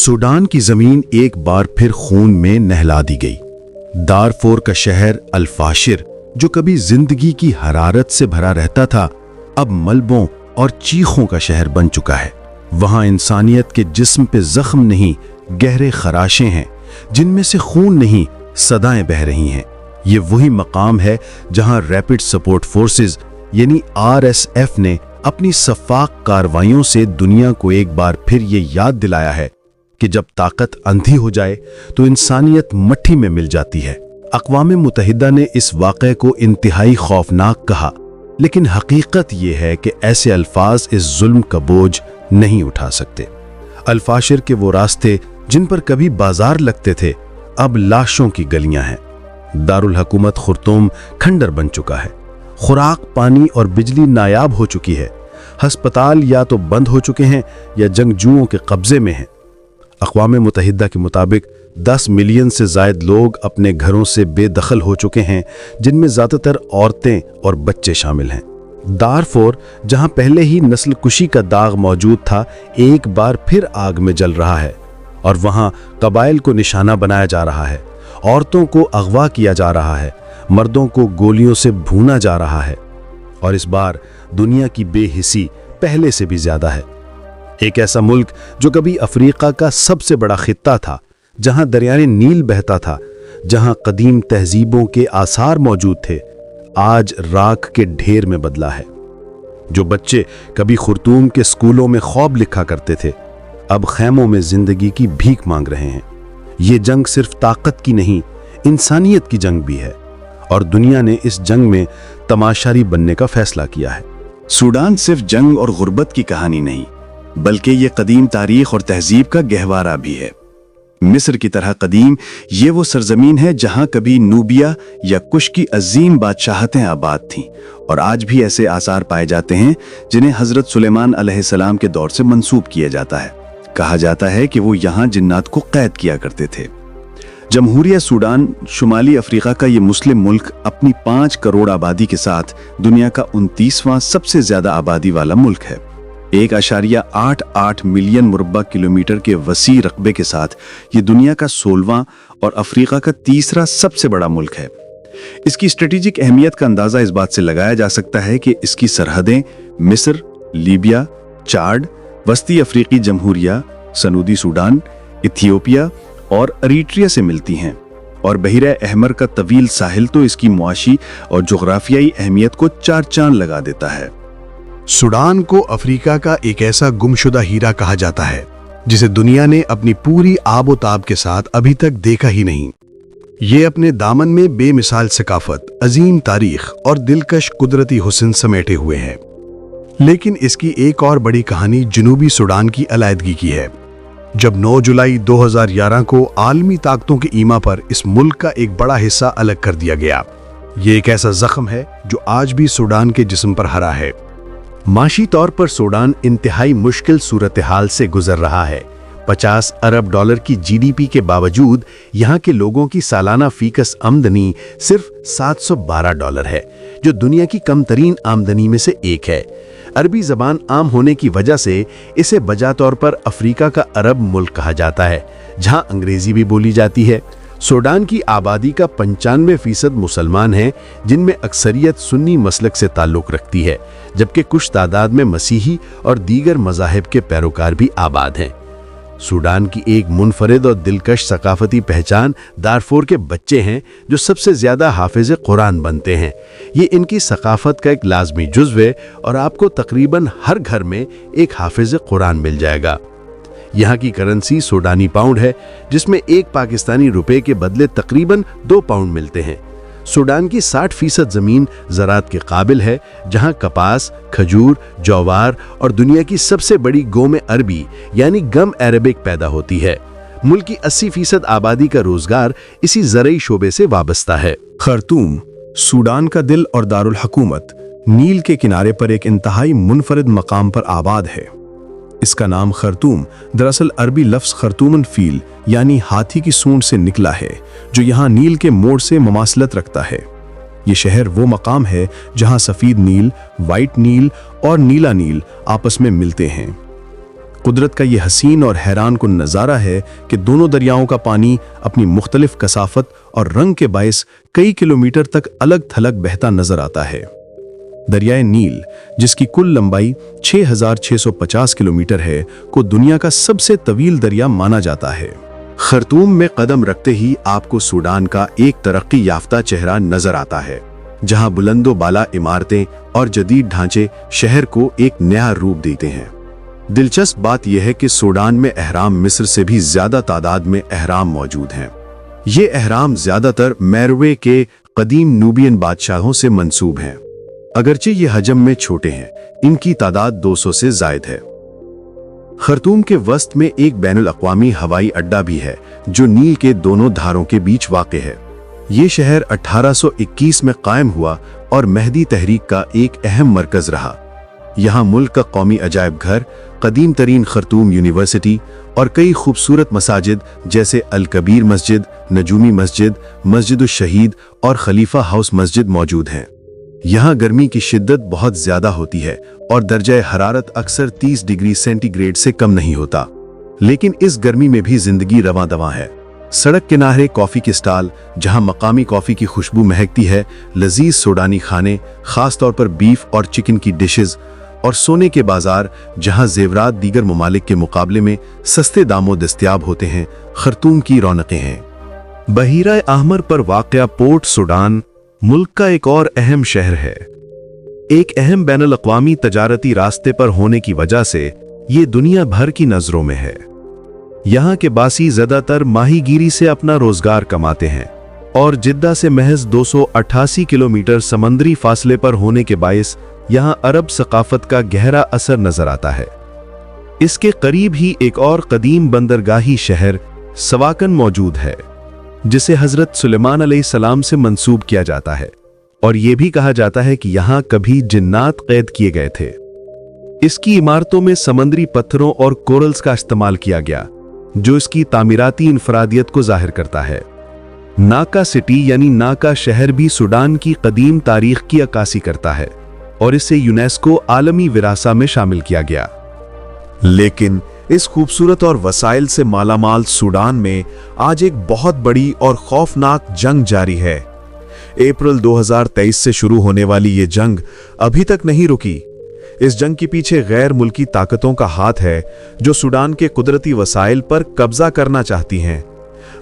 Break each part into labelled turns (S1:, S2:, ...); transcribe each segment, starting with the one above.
S1: Sudan की जमीन एक बार फिर खून में नहला दी गई। दारफोर का शहर अल-फाशिर, जो कभी जिंदगी की हरारत से भरा रहता था, अब मलबों और चीखों का शहर बन चुका है। वहां इंसानियत के जिस्म पे जख्म नहीं, गहरे खराशे हैं, जिनमें से खून नहीं, सदाएं बह रही हैं। ये वही मकाम है जहां रैपिड सपोर्ट फोर्सेस यानी RSF ने अपनी सफाक कार्रवाइयों से दुनिया को एक बार फिर ये याद दिलाया है कि जब ताकत अंधी हो जाए तो इंसानियत मट्ठी में मिल जाती है। अक़वाम मुत्तहिदा ने इस वाक़े को इंतहाई खौफनाक कहा, लेकिन हकीकत ये है कि ऐसे अल्फाज इस जुल्म का बोझ नहीं उठा सकते। अल-फाशिर के वो रास्ते जिन पर कभी बाजार लगते थे, अब लाशों की गलियां हैं। दारुल हुकूमत खुर्तुम खंडर बन चुका है। खुराक, पानी और बिजली नायाब हो चुकी है। हस्पताल या तो बंद हो चुके हैं या जंगजुओं के कब्जे में हैं। अक़वाम मुत्तहिदा के मुताबिक 10 मिलियन से ज़ायद लोग अपने घरों से बेदखल हो चुके हैं, जिनमें ज़्यादातर औरतें और बच्चे शामिल हैं। दारफोर, जहां पहले ही नस्ल कुशी का दाग मौजूद था, एक बार फिर आग में जल रहा है और वहां कबाइल को निशाना बनाया जा रहा है। औरतों को अगवा किया जा रहा है, मर्दों को गोलियों से भूना जा रहा है। और इस बार दुनिया की बेहिसी पहले से भी ज्यादा है। एक ऐसा मुल्क जो कभी अफ्रीका का सबसे बड़ा खित्ता था, जहां दरियाए नील बहता था, जहां कदीम तहजीबों के आसार मौजूद थे, आज राख के ढेर में बदला है। जो बच्चे कभी खुर्तूम के स्कूलों में ख्वाब लिखा करते थे, अब खैमों में जिंदगी की भीख मांग रहे हैं। ये जंग सिर्फ ताकत की नहीं, इंसानियत की जंग भी है, और दुनिया ने इस जंग में तमाशारी बनने का फैसला किया है।
S2: सूडान सिर्फ जंग और गुर्बत की कहानी नहीं, बल्कि ये कदीम तारीख और तहजीब का गहवारा भी है। मिस्र की तरह कदीम ये वो सरजमीन है जहां कभी नूबिया या कुश की अजीम बादशाहतें आबाद थीं, और आज भी ऐसे आसार पाए जाते हैं जिन्हें हजरत सुलेमान अलैहिस्सलाम के दौर से मंसूब किया जाता है। कहा जाता है कि वो यहाँ जिन्नात को कैद किया करते थे। जमहूरिया सूडान, शुमाली अफ्रीका का ये मुस्लिम मुल्क अपनी 5 करोड़ आबादी के साथ दुनिया का 29वां सबसे ज्यादा आबादी वाला मुल्क है। 1.88 मिलियन मुरब्बा किलोमीटर के वसी रकबे के साथ ये दुनिया का 16वां और अफ्रीका का 3रा सबसे बड़ा मुल्क है। इसकी स्ट्रेटेजिक अहमियत का अंदाजा इस बात से लगाया जा सकता है कि इसकी सरहदें मिस्र, लीबिया, चाड, वस्ती अफ्रीकी जमहूरिया, सनूदी सूडान, इथियोपिया और अरीट्रिया से मिलती हैं, और बहिरा अहमर का तवील साहिल तो इसकी मुआशी और जोग्राफियाई अहमियत को 4 चांद लगा देता है।
S1: सूडान को अफ्रीका का एक ऐसा गुमशुदा हीरा कहा जाता है जिसे दुनिया ने अपनी पूरी आबोताब के साथ अभी तक देखा ही नहीं। ये अपने दामन में बेमिसाल सकाफत, अजीम तारीख और दिलकश कुदरती हुस्न समेटे हुए है। लेकिन इसकी एक और बड़ी कहानी जनूबी सूडान की अलैदगी की है। जब 9 जुलाई 2011 को आलमी ताकतों के ईमा पर इस मुल्क का एक बड़ा हिस्सा अलग कर दिया गया, ये एक ऐसा जख्म है जो आज भी सूडान के जिस्म पर हरा है। माशी तौर पर सूडान इंतहाई मुश्किल सूरत हाल से गुजर रहा है। 50 अरब डॉलर की GDP के बावजूद यहाँ के लोगों की सालाना फीकस आमदनी सिर्फ $712 है, जो दुनिया की कम तरीन आमदनी में से एक है। अरबी जबान आम होने की वजह से इसे बजा तौर पर अफ्रीका का अरब मुल्क कहा जाता है, जहाँ अंग्रेजी भी बोली जाती है। सूडान की आबादी का 95% मुसलमान हैं, जिनमें अक्सरियत सुन्नी मसलक से ताल्लुक़ रखती है, जबकि कुछ तादाद में मसीही और दीगर मज़ाहिब के पैरोकार भी आबाद हैं। सूडान की एक मुनफरिद और दिलकश सकाफती पहचान दारफोर के बच्चे हैं, जो सबसे ज़्यादा हाफिज़ कुरान बनते हैं। ये इनकी सकाफत का एक लाजमी जुज़्व है, और आपको तकरीबन हर घर में एक हाफिज़ कुरान मिल जाएगा। यहाँ की करेंसी सूडानी पाउंड है, जिसमें एक पाकिस्तानी रुपए के बदले तकरीबन 2 पाउंड मिलते हैं। सूडान की 60% ज़मीन ज़राअत के काबिल है, जहाँ कपास, खजूर, जवार और दुनिया की सबसे बड़ी गोम अरबी यानी गम अरेबिक पैदा होती है। मुल्क की 80% आबादी का रोजगार इसी ज़रई शोबे से वाबस्ता है।
S3: खर्तूम, सूडान का दिल और दारुल हुकूमत, नील के किनारे पर एक इंतहाई मुनफरिद मकाम पर आबाद है। इसका नाम खर्तूम दरअसल अरबी लफ्ज़ खर्तूमन फील यानी हाथी की सूंड से निकला है, जो यहाँ नील के मोड़ से ममासलत रखता है। ये शहर वो मकाम है जहाँ सफ़ीद नील, वाइट नील और नीला नील आपस में मिलते हैं। قدرت کا یہ حسین اور حیران کن نظارہ ہے کہ دونوں دریاؤں کا پانی اپنی مختلف کثافت اور رنگ کے باعث کئی کلومیٹر تک الگ تھلگ بہتا نظر آتا ہے۔ دریائے نیل، جس کی کل لمبائی 6650 کلومیٹر ہے، کو دنیا کا سب سے طویل دریا مانا جاتا ہے۔
S2: خرطوم میں قدم رکھتے ہی آپ کو سوڈان کا ایک ترقی یافتہ چہرہ نظر آتا ہے، جہاں بلند و بالا عمارتیں اور جدید ڈھانچے شہر کو ایک نیا روپ دیتے ہیں۔ دلچسپ بات یہ ہے کہ سوڈان میں اہرام مصر سے بھی زیادہ تعداد میں اہرام موجود ہیں۔ یہ اہرام زیادہ تر میروے کے قدیم نوبین بادشاہوں سے منسوب ہیں۔ اگرچہ یہ حجم میں چھوٹے ہیں، ان کی تعداد 200 سے زائد ہے۔ خرطوم کے وسط میں ایک بین الاقوامی ہوائی اڈہ بھی ہے، جو نیل کے دونوں دھاروں کے بیچ واقع ہے۔ یہ شہر 1821 میں قائم ہوا اور مہدی تحریک کا ایک اہم مرکز رہا۔ یہاں ملک کا قومی عجائب گھر، قدیم ترین خرطوم یونیورسٹی اور کئی خوبصورت مساجد جیسے الکبیر مسجد، نجومی مسجد، مسجد الشہید اور خلیفہ ہاؤس مسجد موجود ہیں۔ یہاں گرمی کی شدت بہت زیادہ ہوتی ہے اور درجہ حرارت اکثر 30 ڈگری سینٹی گریڈ سے کم نہیں ہوتا، لیکن اس گرمی میں بھی زندگی رواں دواں ہے۔ سڑک کنارے کافی کے سٹال، جہاں مقامی کافی کی خوشبو مہکتی ہے، لذیذ سوڈانی کھانے، خاص طور پر بیف اور چکن کی ڈشز، اور سونے کے بازار، جہاں زیورات دیگر ممالک کے مقابلے میں سستے داموں دستیاب ہوتے ہیں، خرطوم کی رونقیں ہیں۔
S3: بحیرہ احمر پر واقع پورٹ سوڈان ملک کا ایک اور اہم شہر ہے۔ ایک اہم بین الاقوامی تجارتی راستے پر ہونے کی وجہ سے یہ دنیا بھر کی نظروں میں ہے۔ یہاں کے باسی زیادہ تر ماہی گیری سے اپنا روزگار کماتے ہیں، اور جدہ سے محض 288 کلومیٹر سمندری فاصلے پر ہونے کے باعث یہاں عرب ثقافت کا گہرا اثر نظر آتا ہے۔ اس کے قریب ہی ایک اور قدیم بندرگاہی شہر سواکن موجود ہے، جسے حضرت سلیمان علیہ السلام سے منسوب کیا جاتا ہے، اور یہ بھی کہا جاتا ہے کہ یہاں کبھی جنات قید کیے گئے تھے۔ اس کی عمارتوں میں سمندری پتھروں اور کورلز کا استعمال کیا گیا، جو اس کی تعمیراتی انفرادیت کو ظاہر کرتا ہے۔ ناکا سٹی یعنی ناکا شہر بھی سوڈان کی قدیم تاریخ کی عکاسی کرتا ہے، اور اسے یونیسکو عالمی وراثہ میں شامل کیا گیا۔
S4: لیکن اس خوبصورت اور وسائل سے مالا مال سوڈان میں آج ایک بہت بڑی اور خوفناک جنگ جاری ہے۔ اپریل 2023 سے شروع ہونے والی یہ جنگ ابھی تک نہیں رکی۔ اس جنگ کے پیچھے غیر ملکی طاقتوں کا ہاتھ ہے، جو سوڈان کے قدرتی وسائل پر قبضہ کرنا چاہتی ہیں۔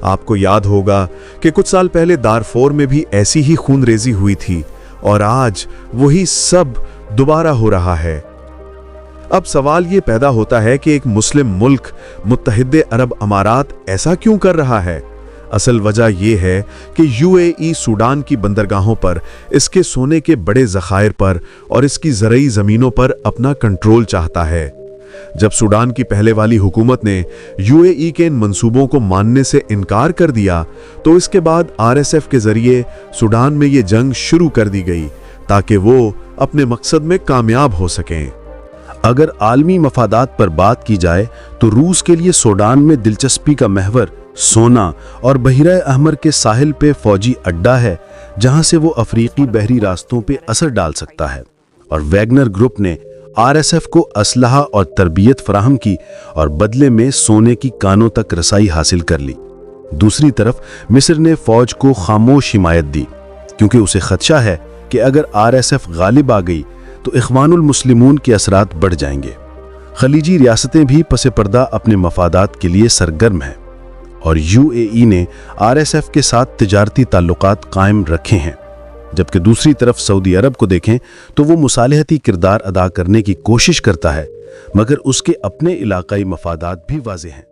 S4: آپ کو یاد ہوگا کہ کچھ سال پہلے دارفور میں بھی ایسی ہی خون ریزی ہوئی تھی، اور آج وہی سب دوبارہ ہو رہا ہے۔ اب سوال یہ پیدا ہوتا ہے کہ ایک مسلم ملک متحدہ عرب امارات ایسا کیوں کر رہا ہے؟ اصل وجہ یہ ہے کہ UAE سوڈان کی بندرگاہوں پر، اس کے سونے کے بڑے ذخائر پر اور اس کی زرعی زمینوں پر اپنا کنٹرول چاہتا ہے۔ جب سوڈان کی پہلے والی حکومت نے UAE کے ان منصوبوں کو ماننے سے انکار کر دیا، تو اس کے بعد RSF کے ذریعے سوڈان میں یہ جنگ شروع کر دی گئی تاکہ وہ اپنے مقصد میں کامیاب ہو سکیں۔
S3: اگر عالمی مفادات پر بات کی جائے تو روس کے لیے سوڈان میں دلچسپی کا محور سونا اور بحیرہ احمر کے ساحل پہ فوجی اڈہ ہے، جہاں سے وہ افریقی بحری راستوں پہ اثر ڈال سکتا ہے، اور ویگنر گروپ نے RSF کو اسلحہ اور تربیت فراہم کی اور بدلے میں سونے کی کانوں تک رسائی حاصل کر لی۔ دوسری طرف مصر نے فوج کو خاموش حمایت دی، کیونکہ اسے خدشہ ہے کہ اگر RSF غالب آ گئی تو اخوان المسلمون کے اثرات بڑھ جائیں گے۔ خلیجی ریاستیں بھی پس پردہ اپنے مفادات کے لیے سرگرم ہیں، اور UAE نے RSF کے ساتھ تجارتی تعلقات قائم رکھے ہیں، جبکہ دوسری طرف سعودی عرب کو دیکھیں تو وہ مصالحتی کردار ادا کرنے کی کوشش کرتا ہے، مگر اس کے اپنے علاقائی مفادات بھی واضح ہیں۔